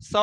100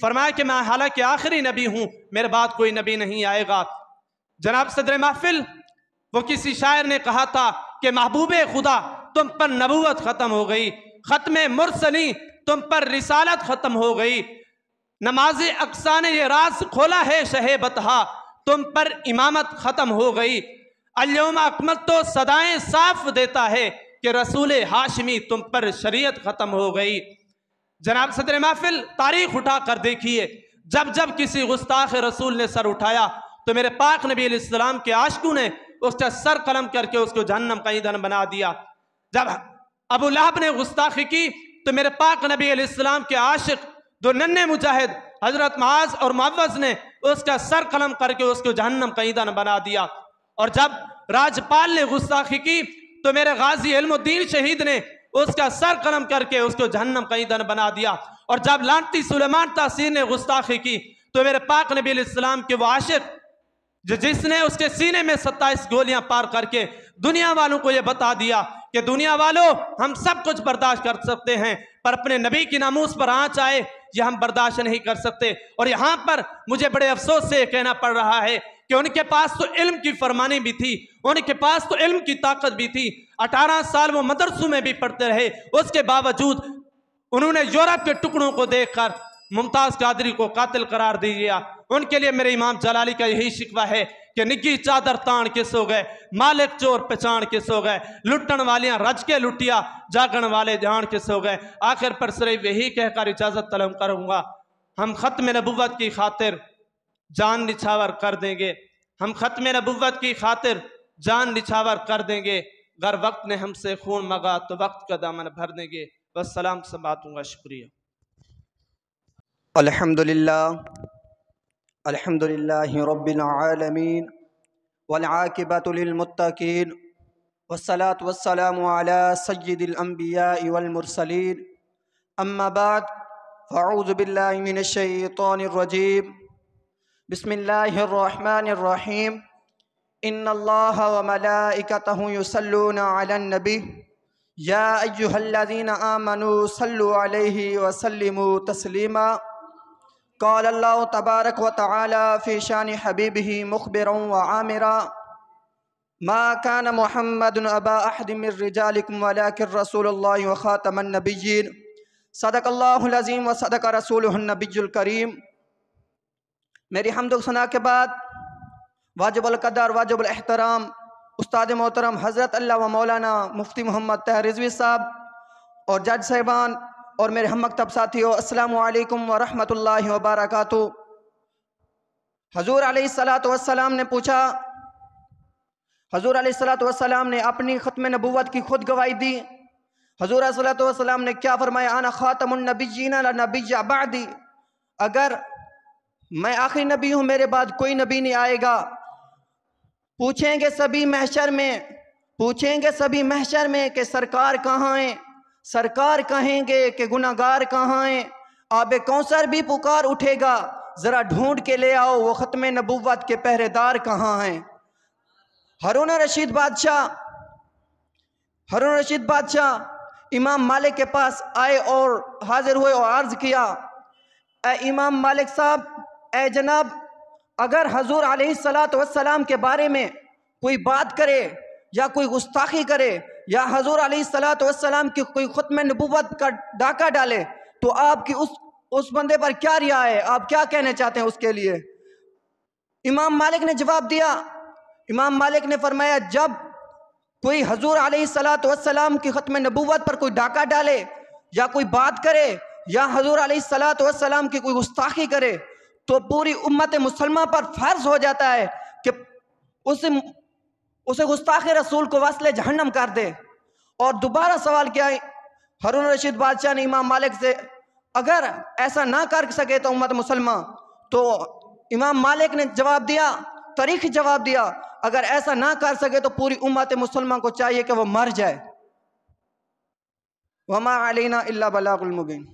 فرمایا کہ میں حالانکہ آخری نبی ہوں، میرے بعد کوئی نبی نہیں آئے گا۔ جناب صدر محفل، وہ کسی شاعر نے کہا تھا کہ محبوب خدا تم پر نبوت ختم ہو گئی، ختم مرسلی تم پر رسالت ختم ہو گئی، نماز اقصا نے یہ راز کھولا ہے شہ بطحا تم پر امامت ختم ہو گئی، الیوم اکملت تو صدائیں صاف دیتا ہے کہ رسول ہاشمی تم پر شریعت ختم ہو گئی۔ جناب صدر محفل، تاریخ اٹھا کر دیکھیے، جب جب کسی گستاخ رسول نے سر اٹھایا تو میرے پاک نبی علیہ السلام کے عاشقوں نے اس کا سر قلم کر کے اس کو جہنم کا ایندھن بنا دیا۔ جب ابو لہب نے گستاخی کی تو میرے پاک نبی علیہ السلام کے عاشق دو ننھے مجاہد حضرت معاذ اور معوذ نے اس کا سر قلم کر کے اس کو جہنم کا ایندھن بنا دیا۔ اور جب راجپال نے گستاخی کی تو میرے غازی علم الدین شہید نے اس کا سر قلم کر کے اس کو جہنم کا ایندھن بنا دیا۔ اور جب لانتی سلیمان تحسین نے گستاخی کی تو میرے پاک نبی علیہ السلام کے وہ عاشق جس نے اس کے سینے میں 27 گولیاں پار کر کے دنیا والوں کو یہ بتا دیا کہ دنیا والوں ہم سب کچھ برداشت کر سکتے ہیں پر اپنے نبی کی ناموس پر آنچ آئے یہ ہم برداشت نہیں کر سکتے۔ اور یہاں پر مجھے بڑے افسوس سے کہنا پڑ رہا ہے کہ ان کے پاس تو علم کی فرمانی بھی تھی، ان کے پاس تو علم کی طاقت بھی تھی، 18 سال وہ مدرسوں میں بھی پڑھتے رہے، اس کے باوجود انہوں نے یورپ کے ٹکڑوں کو دیکھ کر ممتاز قادری کو قاتل قرار دیا۔ ان کے لیے میرے امام جلالی کا یہی شکوہ ہے کہ نگی چادر تان کے سو گئے، مالک چور پہچان کے سو گئے، لٹن والیاں رج کے لٹیا، جاگن والے جان کے سو گئے۔ آخر پر صرف یہی کہہ کر اجازت طلب کروں گا، ہم ختم نبوت کی خاطر جان نچھاور کر دیں گے، ہم ختم نبوت کی خاطر جان نچھاور کر دیں گے، اگر وقت نے ہم سے خون مانگا تو وقت کا دامن بھر دیں گے۔ والسلام سے باتوں گا، شکریہ۔ الحمد لله رب العالمين والعاقبة للمتقين والصلاة والسلام على سيد الأنبياء والمرسلين أما بعد فأعوذ بالله من الشيطان الرجيم بسم الله الرحمن الرحيم إن الله وملائكته يصلون على النبي يا أيها الذين آمنوا صلوا عليه وسلموا تسليما قال الله تبارك وتعالى في شان حبيبه مخبرا وعامرا ما كان محمد أبا أحد من رجالكم ولكن رسول الله وخاتم النبيين صدق الله العظيم وصدق رسوله النبي الكريم۔ میری حمد و ثنا کے بعد واجب القدر واجب الاحترام استاد محترم حضرت اللہ و مولانا مفتی محمد طاہر رضوی صاحب اور جج صاحبان اور میرے ہم مکتب ساتھیوں، السلام علیکم ورحمۃ اللہ وبرکاتہ۔ حضور علیہ السلام نے پوچھا، حضور علیہ السلام نے اپنی ختم نبوت کی خود گواہی دی۔ حضور علیہ السلام نے کیا فرمایا؟ انا خاتم النبیین لا نبی بعدی، اگر میں آخری نبی ہوں میرے بعد کوئی نبی نہیں آئے گا۔ پوچھیں گے سبھی محشر میں کہ سرکار کہاں ہیں؟ سرکار کہیں گے کہ گناہگار کہاں ہیں؟ آب کوثر بھی پکار اٹھے گا، ذرا ڈھونڈ کے لے آؤ وہ ختم نبوت کے پہرے دار کہاں ہیں؟ ہارون رشید بادشاہ امام مالک کے پاس آئے اور حاضر ہوئے اور عرض کیا، اے امام مالک صاحب، اے جناب، اگر حضور علیہ السلام کے بارے میں کوئی بات کرے یا کوئی گستاخی کرے یا حضور علیہ السلام کی کوئی ختم نبوت کا ڈاکہ ڈالے تو آپ کی اس بندے پر کیا رائے ہے؟ آپ کیا کہنا چاہتے ہیں اس کے لیے؟ امام مالک نے جواب دیا، امام مالک نے فرمایا، جب کوئی حضور علیہ السلام کی ختم نبوت پر کوئی ڈاکہ ڈالے یا کوئی بات کرے یا حضور علیہ السلام کی کوئی گستاخی کرے تو پوری امت مسلمہ پر فرض ہو جاتا ہے کہ اسے گستاخ رسول کو وصل جہنم کر دے۔ اور دوبارہ سوال کیا ہارون رشید بادشاہ نے امام مالک سے، اگر ایسا نہ کر سکے تو امت مسلمہ، تو امام مالک نے جواب دیا، تاریخی جواب دیا، اگر ایسا نہ کر سکے تو پوری امت مسلمہ کو چاہیے کہ وہ مر جائے۔ وما علینا الا بلاغ المبین۔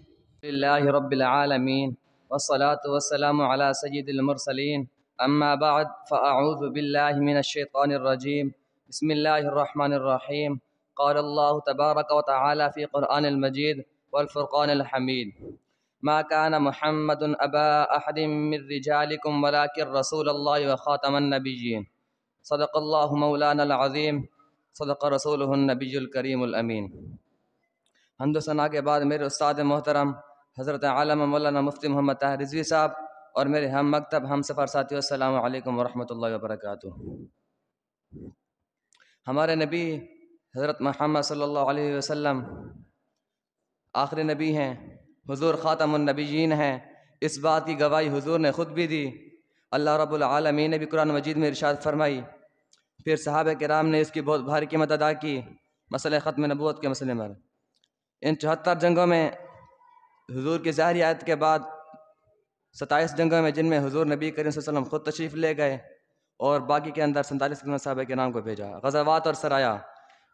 للہ رب العالمین والصلاة والسلام على سید المرسلین، اما بعد فاعوذ باللہ من الشیطان الرجیم، بسم اللہ الرحمن الرحیم، قال اللہ تبارک وتعالی فی قرآن المجید والفرقان الحمید۔ ما كان محمد أبا أحد من رجالكم ولكن رسول الله وخاتم النبيين صدق الله مولانا العظيم صدق رسوله النبی الکریم الامین۔ حمد و ثنا کے بعد میرے استاد محترم حضرت علامہ مولانا مفتی محمد طاہر رضوی صاحب اور میرے ہم مکتب ہم سفر ساتھیوں، السلام علیکم ورحمۃ اللہ وبرکاتہ۔ ہمارے نبی حضرت محمد صلی اللہ علیہ وسلم آخری نبی ہیں، حضور خاتم النبیین ہیں، اس بات کی گواہی حضور نے خود بھی دی، اللہ رب العالمین نے بھی قرآن مجید میں ارشاد فرمائی، پھر صحابہ کرام نے اس کی بہت بھاری قیمت ادا کی مسئلہ ختم نبوت کے مسئلے میں۔ ان 74 جنگوں میں حضور کی ظاہری آیت کے بعد 27 جنگوں میں جن میں حضور نبی کریم صلی اللہ علیہ وسلم خود تشریف لے گئے اور باقی کے اندر 47 صحابہ کرام کو بھیجا۔ غزوات اور سرایا،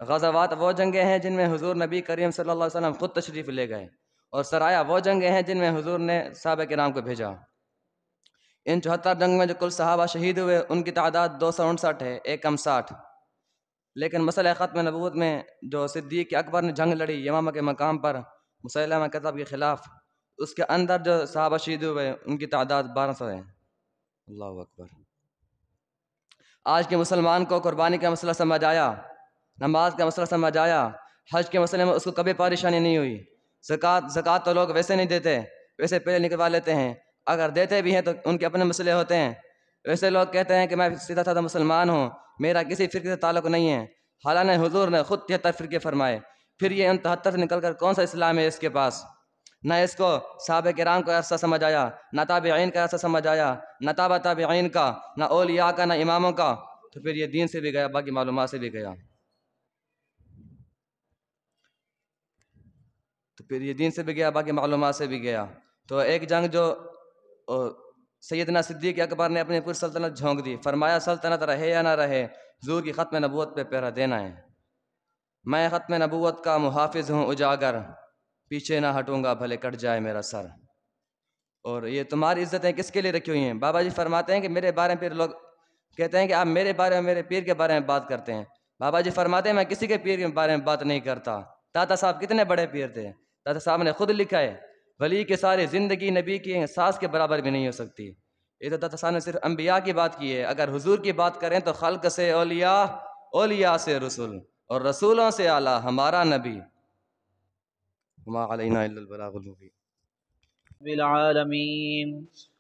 غزوات وہ جنگیں ہیں جن میں حضور نبی کریم صلی اللہ علیہ وسلم خود تشریف لے گئے، اور سرایا وہ جنگیں ہیں جن میں حضور نے صحابہ کرام کو بھیجا۔ ان 74 جنگ میں جو کل صحابہ شہید ہوئے ان کی تعداد 259 ہے، ایک کم 60۔ لیکن مسئلہ ختم نبوت میں جو صدیق اکبر نے جنگ لڑی یمامہ کے مقام پر مسیلمہ کذاب کے خلاف، اس کے اندر جو صحابہ شہید ہوئے ان کی تعداد 1200 ہے۔ اللہ اکبر۔ آج کے مسلمان کو قربانی کا مسئلہ سمجھ آیا، نماز کا مسئلہ سمجھ آیا، حج کے مسئلے میں اس کو کبھی پریشانی نہیں ہوئی۔ زکوٰۃ تو لوگ ویسے نہیں دیتے، ویسے پہلے نکلوا لیتے ہیں، اگر دیتے بھی ہیں تو ان کے اپنے مسئلے ہوتے ہیں۔ ویسے لوگ کہتے ہیں کہ میں سیدھا سادہ مسلمان ہوں، میرا کسی فرقے سے تعلق نہیں ہے، حالانکہ حضور نے خود 73 فرقے فرمائے، پھر یہ ان 73 سے نکل کر کون سا اسلام ہے اس کے پاس؟ نہ اس کو صحابہ کرام کا عرصہ سمجھ آیا، نہ تابعین کا عرصہ سمجھ آیا، نہ تابع تابعین کا، نہ اولیاء کا، نہ اماموں کا، تو پھر یہ دین سے بھی گیا، باقی معلومات سے بھی گیا، تو ایک جنگ جو سیدنا صدیق اکبر نے اپنی پوری سلطنت جھونک دی، فرمایا سلطنت رہے یا نہ رہے حضور کی ختم نبوت پہ پہرا دینا ہے۔ میں ختم نبوت کا محافظ ہوں اجاگر، پیچھے نہ ہٹوں گا بھلے کٹ جائے میرا سر۔ اور یہ تمہاری عزتیں کس کے لیے رکھی ہوئی ہیں؟ بابا جی فرماتے ہیں کہ میرے بارے میں پھر لوگ کہتے ہیں کہ آپ میرے بارے میں میرے پیر کے بارے میں بات کرتے ہیں۔ بابا جی فرماتے ہیں میں کسی کے پیر کے بارے میں بات نہیں کرتا۔ داتا صاحب کتنے بڑے پیر تھے، داتا صاحب نے خود لکھا ہے ولی کی ساری زندگی نبی کی سانس کے برابر بھی نہیں ہو سکتی۔ یہ تو داتا صاحب نے صرف انبیاء کی بات کی ہے، اگر حضور کی بات کریں تو خلق سے اولیاء، اولیاء سے رسول، اور رسولوں سے اعلیٰ ہمارا نبی۔ وما علینا الا البلاغ المبین۔ بالعالمین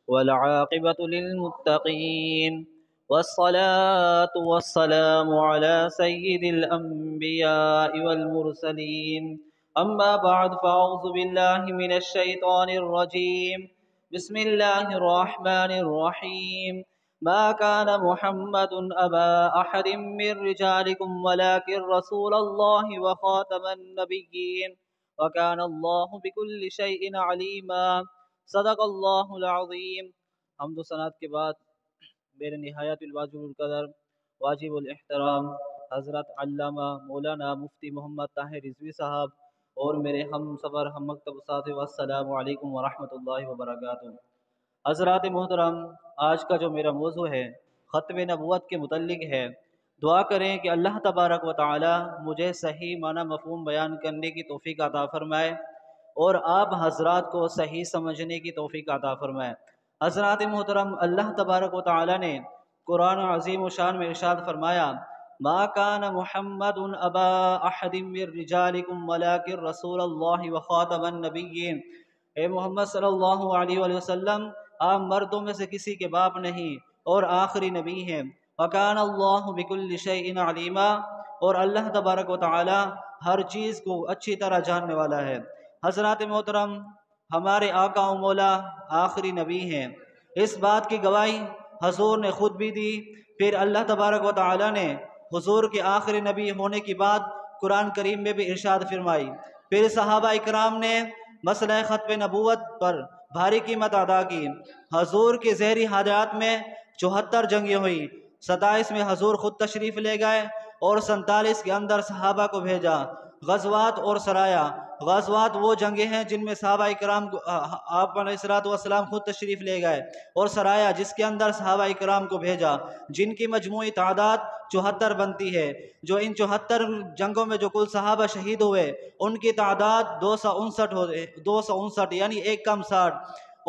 والعاقبۃ للمتقین والصلاة والسلام على سید الانبیاء والمرسلین، اما بعد فاعوذ باللہ من الشیطان الرجیم، بسم اللہ الرحمن الرحیم، ما كان محمد ابا احد من رجالکم ولكن رسول اللہ وخاتم النبیین وكان اللہ بكل شيء عليما، صدق اللہ العظیم۔ حمد و ثناء کے بعد میرے نہایت الواجب القدر واجب الاحترام حضرت علامہ مولانا مفتی محمد طاہر رضوی صاحب اور میرے ہم سفر ہم مکتب ساتھی، السلام علیکم ورحمۃ اللہ وبرکاتہ۔ حضرات محترم، آج کا جو میرا موضوع ہے ختم نبوت کے متعلق ہے۔ دعا کریں کہ اللہ تبارک و تعالی مجھے صحیح معنی مفہوم بیان کرنے کی توفیق عطا فرمائے اور آپ حضرات کو صحیح سمجھنے کی توفیق عطا فرمائے۔ حضرات محترم، اللہ تبارک و تعالی نے قرآن عظیم و شان میں ارشاد فرمایا، ما کان محمد ابا احد من رجالکم ولکن رسول اللہ وخاتم النبیین، اے محمد صلی اللہ علیہ وآلہ وسلم آپ مردوں میں سے کسی کے باپ نہیں اور آخری نبی ہیں، وَكَانَ اللَّهُ بِكُلِّ شَيْءٍ عَلِيمًا، اور اللہ تبارک و تعالی ہر چیز کو اچھی طرح جاننے والا ہے۔ حضرات محترم، ہمارے آقا و مولا آخری نبی ہیں، اس بات کی گواہی حضور نے خود بھی دی، پھر اللہ تبارک و تعالی نے حضور کے آخری نبی ہونے کی بات قرآن کریم میں بھی ارشاد فرمائی، پھر صحابہ اکرام نے مسئلہ ختم نبوت پر بھاری قیمت ادا کی۔ حضور کے ظہری حاجات میں 74 جنگیں ہوئی، 27 میں حضور خود تشریف لے گئے اور 47 کے اندر صحابہ کو بھیجا۔ غزوات اور سرایا۔ غزوات وہ جنگیں ہیں جن میں صحابہ کرام آپ علیہ الصلوۃ والسلام خود تشریف لے گئے، اور سرایا جس کے اندر صحابہ کرام کو بھیجا، جن کی مجموعی تعداد 74 بنتی ہے۔ جو ان 74 جنگوں میں جو کل صحابہ شہید ہوئے ان کی تعداد 259 یعنی ایک کم 60۔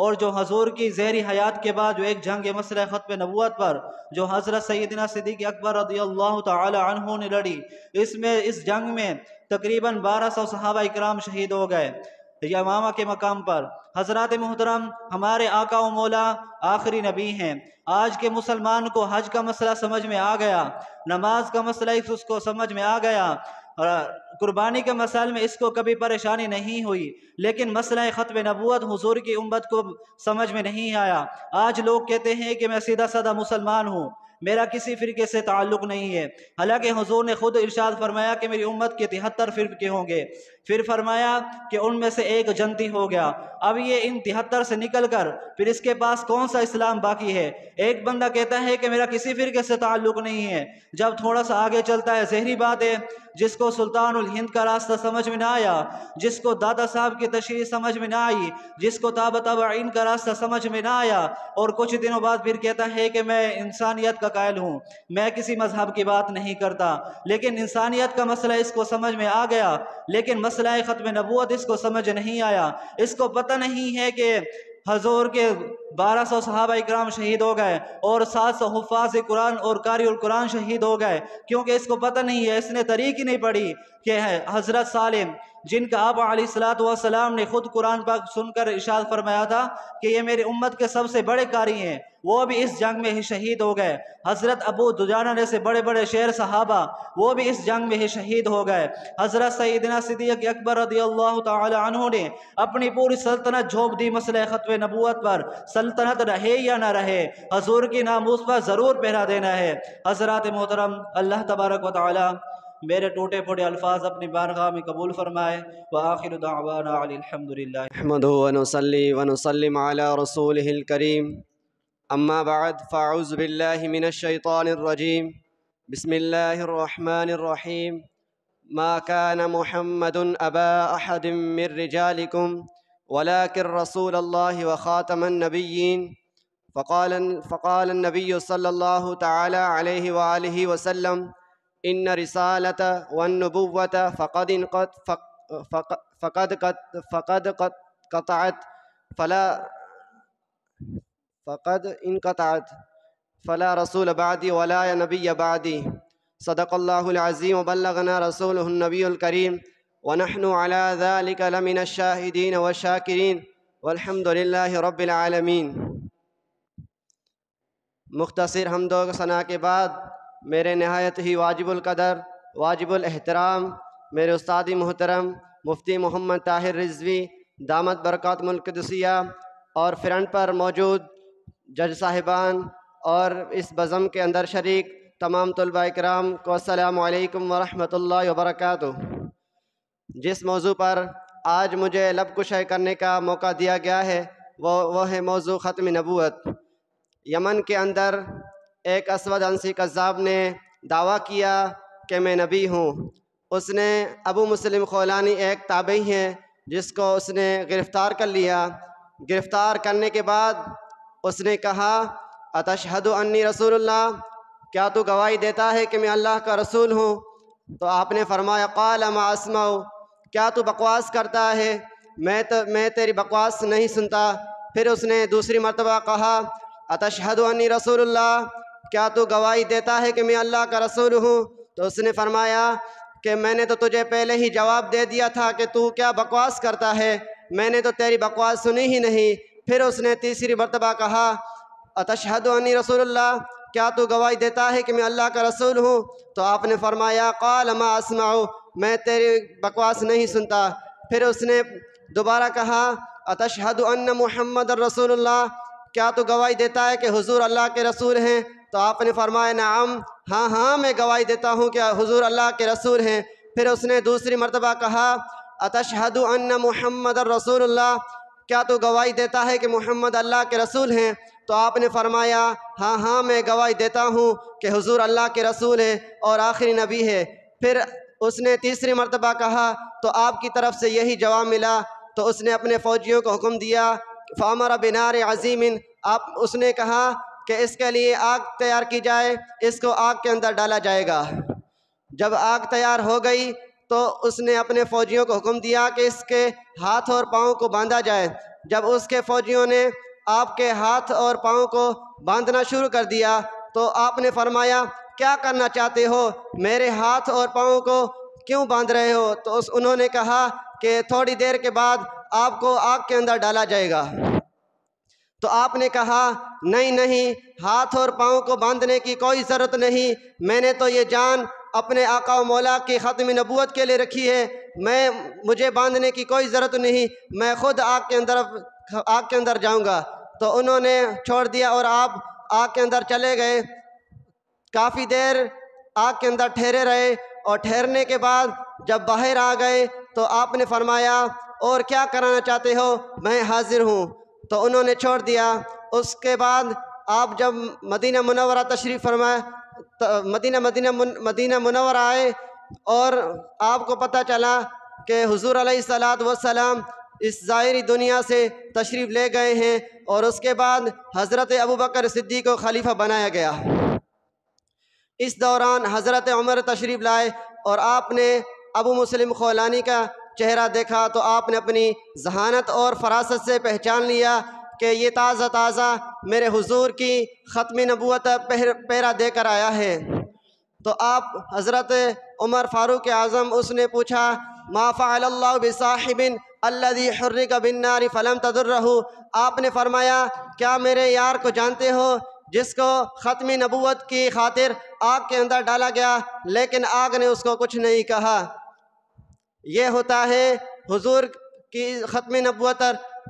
اور جو حضور کی زہری حیات کے بعد جو ایک جنگ مسئلہ ختم نبوت پر جو حضرت سیدنا صدیق اکبر رضی اللہ تعالی عنہ نے لڑی، اس جنگ میں تقریباً 1200 صحابہ کرام شہید ہو گئے یمامہ کے مقام پر۔ حضرات محترم، ہمارے آقا و مولا آخری نبی ہیں۔ آج کے مسلمان کو حج کا مسئلہ سمجھ میں آ گیا، نماز کا مسئلہ اس کو سمجھ میں آ گیا، قربانی کے مسائل میں اس کو کبھی پریشانی نہیں ہوئی، لیکن مسئلہ ختم نبوت حضور کی امت کو سمجھ میں نہیں آیا۔ آج لوگ کہتے ہیں کہ میں سیدھا سادہ مسلمان ہوں، میرا کسی فرقے سے تعلق نہیں ہے، حالانکہ حضور نے خود ارشاد فرمایا کہ میری امت کے 73 فرقے ہوں گے، پھر فرمایا کہ ان میں سے ایک جنتی ہو گیا۔ اب یہ ان 73 سے نکل کر پھر اس کے پاس کون سا اسلام باقی ہے؟ ایک بندہ کہتا ہے کہ میرا کسی فرقے سے تعلق نہیں ہے، جب تھوڑا سا آگے چلتا ہے ظاہری بات ہے، جس کو سلطان الہند کا راستہ سمجھ میں نہ آیا، جس کو دادا صاحب کی تشریح سمجھ میں نہ آئی، جس کو تابع تابعین کا راستہ سمجھ میں نہ آیا، اور کچھ دنوں بعد پھر کہتا ہے کہ میں انسانیت کا قائل ہوں، میں کسی مذہب کی بات نہیں کرتا، لیکن انسانیت کا مسئلہ اس کو سمجھ میں آ گیا، لیکن مسئلہ ختم نبوت اس کو سمجھ نہیں آیا۔ اس کو پتہ نہیں ہے کہ حضور کے 1200 صحابہ اکرام شہید ہو گئے اور 700 حفاظ قرآن اور قاری القرآن شہید ہو گئے، کیونکہ اس کو پتہ نہیں ہے، اس نے تاریخ ہی نہیں پڑھی کہ حضرت سالم جن کا آپ علیہ الصلوۃ والسلام نے خود قرآن پاک سن کر ارشاد فرمایا تھا کہ یہ میرے امت کے سب سے بڑے قاری ہیں، وہ بھی اس جنگ میں ہی شہید ہو گئے۔ حضرت ابو دجانہ جیسے بڑے بڑے شیر صحابہ وہ بھی اس جنگ میں ہی شہید ہو گئے۔ حضرت سیدنا صدیق اکبر رضی اللہ تعالی عنہ نے اپنی پوری سلطنت جھونپ دی مسئلہ ختم نبوت پر، سلطنت رہے یا نہ رہے حضور کی ناموس پر ضرور پہرا دینا ہے۔ حضرات محترم، اللہ تبارک و تعالی میرے ٹوٹے پھوٹے الفاظ اپنی بارگاہ میں قبول فرمائے۔ وآخر دعوانا علی الحمدللہ۔ نحمده ونصلي ونسلم على رسوله الكريم، أما بعد، فأعوذ بالله من الشيطان الرجيم، بسم الله الرحمن الرحيم، ما كان محمد أبا أحد من رجالكم ولكن رسول الله وخاتم النبيين، فقال النبي صلى الله تعالى عليه وآله وسلم، إن رسالة والنبوة فقد انقطعت فلا رسول بعدي ولا نبي بعدي، صدق الله العظيم وبلغنا رسوله النبي الكريم، ونحن على ذلك لمن الشاهدين والشاكرين، والحمد لله رب العالمين۔ مختصر حمد و ثنا کے بعد میرے نہایت ہی واجب القدر واجب الاحترام میرے استاد محترم مفتی محمد طاہر رضوی دامت برکاتہم القدسیہ اور فرنٹ پر موجود جج صاحبان اور اس بزم کے اندر شریک تمام طلباء اکرام کو السلام علیکم ورحمۃ اللہ وبرکاتہ۔ جس موضوع پر آج مجھے لب کشائی کرنے کا موقع دیا گیا ہے وہ ہے موضوع ختم نبوت۔ یمن کے اندر ایک اسود عنسی کذاب نے دعویٰ کیا کہ میں نبی ہوں۔ اس نے ابو مسلم خولانی ایک تابعی ہیں جس کو اس نے گرفتار کر لیا۔ گرفتار کرنے کے بعد اس نے کہا، اتشہد انی رسول اللہ، کیا تو گواہی دیتا ہے کہ میں اللہ کا رسول ہوں؟ تو آپ نے فرمایا، قال ما اسمع، کیا تو بکواس کرتا ہے؟ میں تیری بکواس نہیں سنتا۔ پھر اس نے دوسری مرتبہ کہا، اتشہد انی رسول اللہ، کیا تو گواہی دیتا ہے کہ میں اللہ کا رسول ہوں؟ تو اس نے فرمایا کہ میں نے تو تجھے پہلے ہی جواب دے دیا تھا کہ تو کیا بکواس کرتا ہے، میں نے تو تیری بکواس سنی ہی نہیں۔ پھر اس نے تیسری مرتبہ کہا، اتشہد انی رسول اللہ، کیا تو گواہی دیتا ہے کہ میں اللہ کا رسول ہوں؟ تو آپ نے فرمایا، قال ما اسمع، میں تیری بکواس نہیں سنتا۔ پھر اس نے دوبارہ کہا، اتشہد ان محمد رسول اللہ، کیا تو گواہی دیتا ہے کہ حضور اللہ کے رسول ہیں؟ تو آپ نے فرمایا، نعم، ہاں میں گواہی دیتا ہوں کہ حضور اللہ کے رسول ہیں۔ پھر اس نے دوسری مرتبہ کہا، اتشہد ان محمد رسول اللہ، کیا تو گواہی دیتا ہے کہ محمد اللہ کے رسول ہیں؟ تو آپ نے فرمایا، ہاں میں گواہی دیتا ہوں کہ حضور اللہ کے رسول ہیں اور آخری نبی ہے۔ پھر اس نے تیسری مرتبہ کہا تو آپ کی طرف سے یہی جواب ملا، تو اس نے اپنے فوجیوں کو حکم دیا فَأَمَرَ بِنَارِ عَظِيمٍ، اس نے کہا کہ اس کے لیے آگ تیار کی جائے، اس کو آگ کے اندر ڈالا جائے گا۔ جب آگ تیار ہو گئی تو اس نے اپنے فوجیوں کو حکم دیا کہ اس کے ہاتھ اور پاؤں کو باندھا جائے۔ جب اس کے فوجیوں نے آپ کے ہاتھ اور پاؤں کو باندھنا شروع کر دیا تو آپ نے فرمایا کیا کرنا چاہتے ہو، میرے ہاتھ اور پاؤں کو کیوں باندھ رہے ہو؟ تو انہوں نے کہا کہ تھوڑی دیر کے بعد آپ کو آگ کے اندر ڈالا جائے گا۔ تو آپ نے کہا نہیں، ہاتھ اور پاؤں کو باندھنے کی کوئی ضرورت نہیں، میں نے تو یہ جان اپنے آقا و مولا کی ختم نبوت کے لیے رکھی ہے، مجھے باندھنے کی کوئی ضرورت نہیں، میں خود آگ کے اندر جاؤں گا۔ تو انہوں نے چھوڑ دیا اور آپ آگ کے اندر چلے گئے۔ کافی دیر آگ کے اندر ٹھہرے رہے اور ٹھہرنے کے بعد جب باہر آ گئے تو آپ نے فرمایا اور کیا کرانا چاہتے ہو؟ میں حاضر ہوں۔ تو انہوں نے چھوڑ دیا۔ اس کے بعد آپ جب مدینہ منورہ تشریف فرمائے، مدینہ منورہ آئے اور آپ کو پتہ چلا کہ حضور علیہ السلام اس ظاہری دنیا سے تشریف لے گئے ہیں، اور اس کے بعد حضرت ابوبکر صدیق کو خلیفہ بنایا گیا۔ اس دوران حضرت عمر تشریف لائے اور آپ نے ابو مسلم خولانی کا چہرہ دیکھا تو آپ نے اپنی ذہانت اور فراست سے پہچان لیا کہ یہ تازہ میرے حضور کی ختم نبوت پیرا دے کر آیا ہے۔ تو آپ حضرت عمر فاروق اعظم اس نے پوچھا ما فعل اللہ بصاحب الذی حرک بالنار فلم تضرہ، آپ نے فرمایا کیا میرے یار کو جانتے ہو جس کو ختم نبوت کی خاطر آگ کے اندر ڈالا گیا لیکن آگ نے اس کو کچھ نہیں کہا؟ یہ ہوتا ہے حضور کی ختم نبوت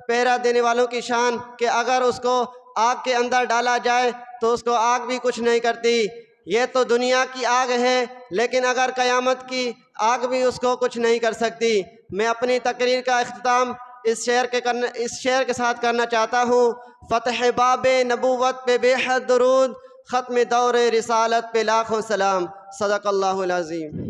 پہرا دینے والوں کی شان کہ اگر اس کو آگ کے اندر ڈالا جائے تو اس کو آگ بھی کچھ نہیں کرتی۔ یہ تو دنیا کی آگ ہے لیکن اگر قیامت کی آگ بھی اس کو کچھ نہیں کر سکتی۔ میں اپنی تقریر کا اختتام اس شعر کے ساتھ کرنا چاہتا ہوں۔ فتح باب نبوت پہ بے حد درود، ختم دور رسالت پہ لاکھوں سلام، صدق اللہ العظیم۔